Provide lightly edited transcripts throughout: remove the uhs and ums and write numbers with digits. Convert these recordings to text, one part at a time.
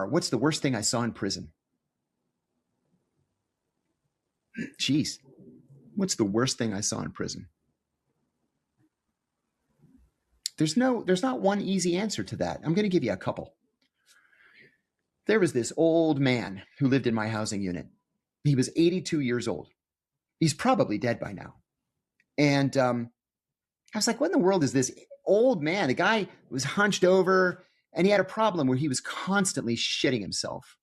are. What's the worst thing I saw in prison? Jeez. What's the worst thing I saw in prison? There's not one easy answer to that. I'm going to give you a couple. There was this old man who lived in my housing unit. He was 82 years old. He's probably dead by now. And I was like, what in the world is this old man? The guy was hunched over and he had a problem where he was constantly shitting himself.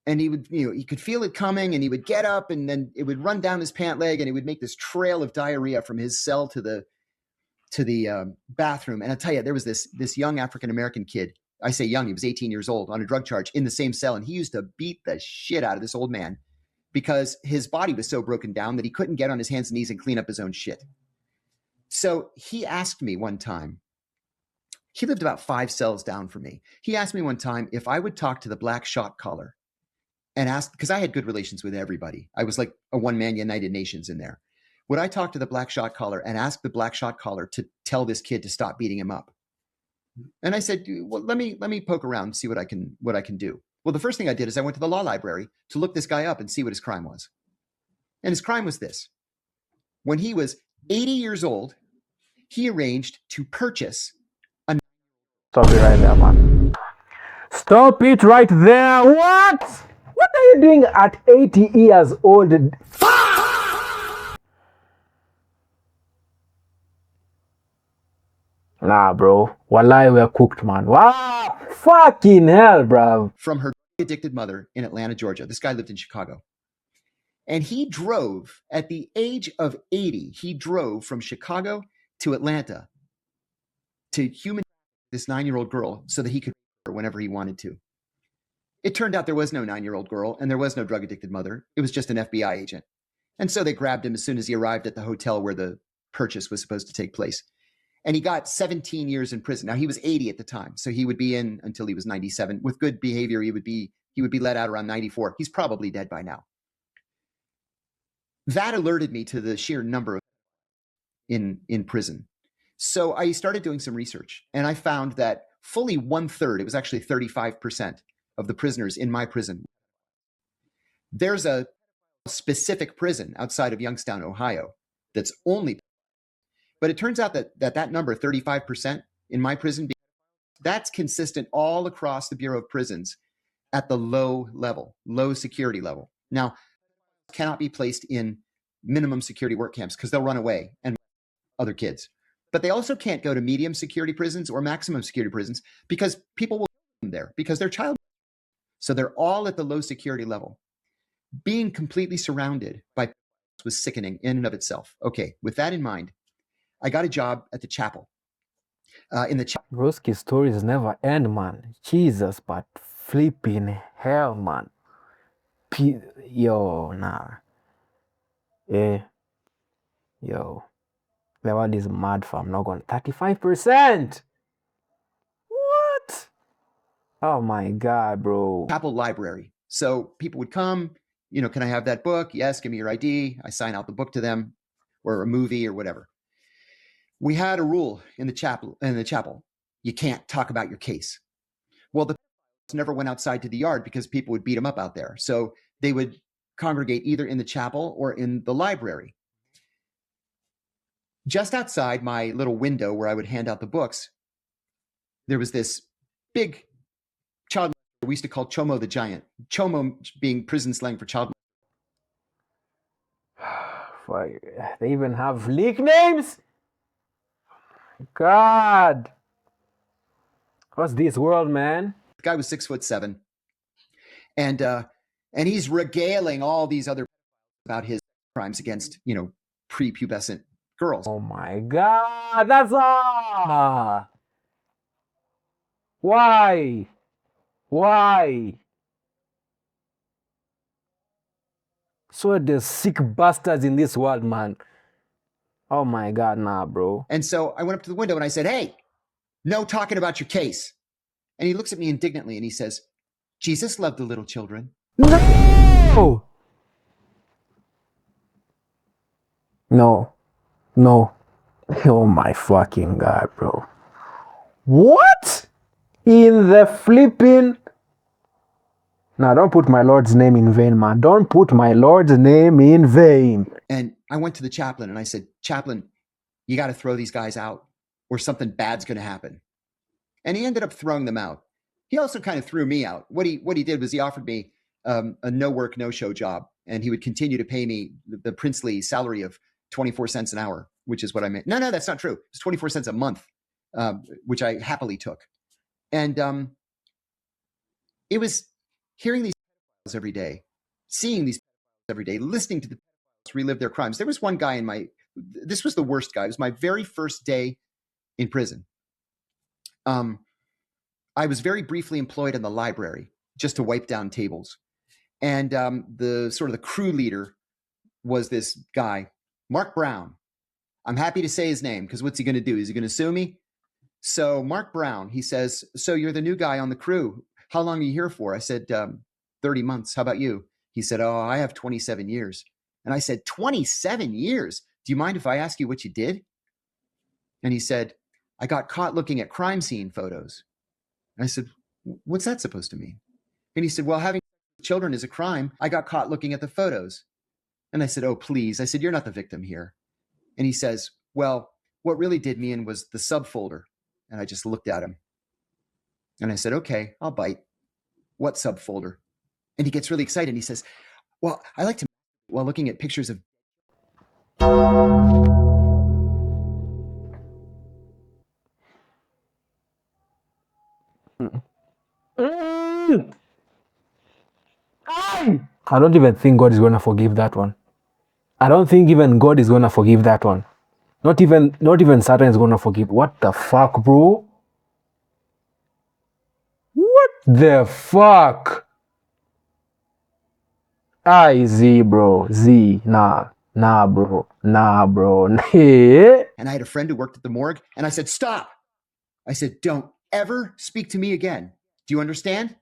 And he would, he could feel it coming and he would get up and then it would run down his pant leg and he would make this trail of diarrhea from his cell to the bathroom. And I'll tell you, there was this young African-American kid. I say young, he was 18 years old on a drug charge in the same cell. And he used to beat the shit out of this old man because his body was so broken down that he couldn't get on his hands and knees and clean up his own shit. So he asked me one time, he lived about 5 cells down from me. He asked me one time if I would talk to the black shot caller and ask, because I had good relations with everybody. I was like a one-man United Nations in there. Would I talk to the black shot caller and ask the black shot caller to tell this kid to stop beating him up? And I said, well, let me poke around and see what I can do. Well, the first thing I did is I went to the law library to look this guy up and see what his crime was. And his crime was this. When he was 80 years old, he arranged to purchase a... Stop it right there, man. Stop it right there. What? What are you doing at 80 years old? Nah, bro. Wallahi, we're cooked, man. Wow. Fucking hell, bro. From her addicted mother in Atlanta, Georgia. This guy lived in Chicago. And he drove, at the age of 80, he drove from Chicago to Atlanta to human this 9-year-old girl so that he could her whenever he wanted to. It turned out there was no 9-year-old girl and there was no drug addicted mother. It was just an FBI agent. And so they grabbed him as soon as he arrived at the hotel where the purchase was supposed to take place. And he got 17 years in prison. Now he was 80 at the time, so he would be in until he was 97. With good behavior, he would be let out around 94. He's probably dead by now. That alerted me to the sheer number of in prison. So I started doing some research and I found that fully 1/3, it was actually 35% of the prisoners in my prison. There's a specific prison outside of Youngstown, Ohio, that's only, but it turns out that number, 35% in my prison, that's consistent all across the Bureau of Prisons at the low level, low security level. Now, cannot be placed in minimum security work camps because they'll run away and other kids. But they also can't go to medium security prisons or maximum security prisons because people will them there because they're child. So they're all at the low security level. Being completely surrounded by was sickening in and of itself. Okay, with that in mind, I got a job at the chapel. In the chapel. Broski stories never end, man. Jesus, but flipping hell, man. Yo, nah. Yo. The world is mad, fam. Not going 35%. What? Oh my God, bro. Chapel library. So people would come, can I have that book? Yes, give me your ID. I sign out the book to them, or a movie or whatever. We had a rule in the chapel. You can't talk about your case. Well, the never went outside to the yard because people would beat them up out there. So they would congregate either in the chapel or in the library. Just outside my little window where I would hand out the books, there was this big child we used to call Chomo the Giant. Chomo being prison slang for child. They even have nicknames? God. What's this world, man? The guy was 6'7", and he's regaling all these other about his crimes against prepubescent girls. Oh my God, that's why? So the sick bastards in this world, man. Oh my God, nah, bro. And so I went up to the window and I said, "Hey, no talking about your case." And he looks at me indignantly and he says, "Jesus loved the little children." No. Oh my fucking God, bro. What? In the flipping... Nah, don't put my Lord's name in vain, man. Don't put my Lord's name in vain. And I went to the chaplain and I said, Chaplain, you got to throw these guys out or something bad's going to happen. And he ended up throwing them out. He also kind of threw me out. What he did was he offered me a no work, no show job, and he would continue to pay me the princely salary of 24 cents an hour, which is what I made. No, that's not true. It's 24 cents a month, which I happily took. And it was hearing these every day, seeing these every day, listening to the relive their crimes. There was one guy this was the worst guy. It was my very first day in prison. I was very briefly employed in the library just to wipe down tables. And the crew leader was this guy, Mark Brown. I'm happy to say his name because what's he going to do? Is he going to sue me? So Mark Brown, he says, so you're the new guy on the crew. How long are you here for? I said, 30 months. How about you? He said, oh, I have 27 years. And I said, 27 years? Do you mind if I ask you what you did? And he said, I got caught looking at crime scene photos. And I said, what's that supposed to mean? And he said, well, having children is a crime. I got caught looking at the photos. And I said, oh, please. I said, you're not the victim here. And he says, well, what really did me in was the subfolder. And I just looked at him. And I said, okay, I'll bite. What subfolder? And he gets really excited. And he says, well, I like to while looking at pictures of. I don't even think God is going to forgive that one. I don't think even God is going to forgive that one. Not even Satan is going to forgive. What the fuck, bro? What the fuck? Z, bro. Z. Nah, bro. Hey. And I had a friend who worked at the morgue, and I said, stop. I said, don't ever speak to me again. Do you understand?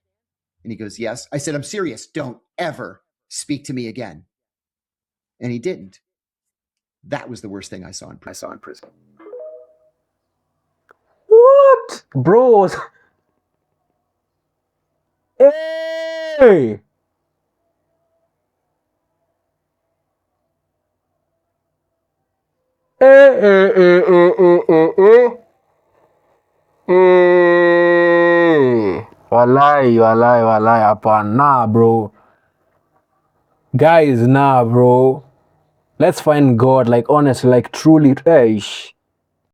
And he goes, yes. I said, I'm serious. Don't ever speak to me again. And he didn't. That was the worst thing I saw in prison. What? Bro. Hey. Walai, hapana, bro. Guys, nah, bro. Let's find God, like, honestly, like, truly.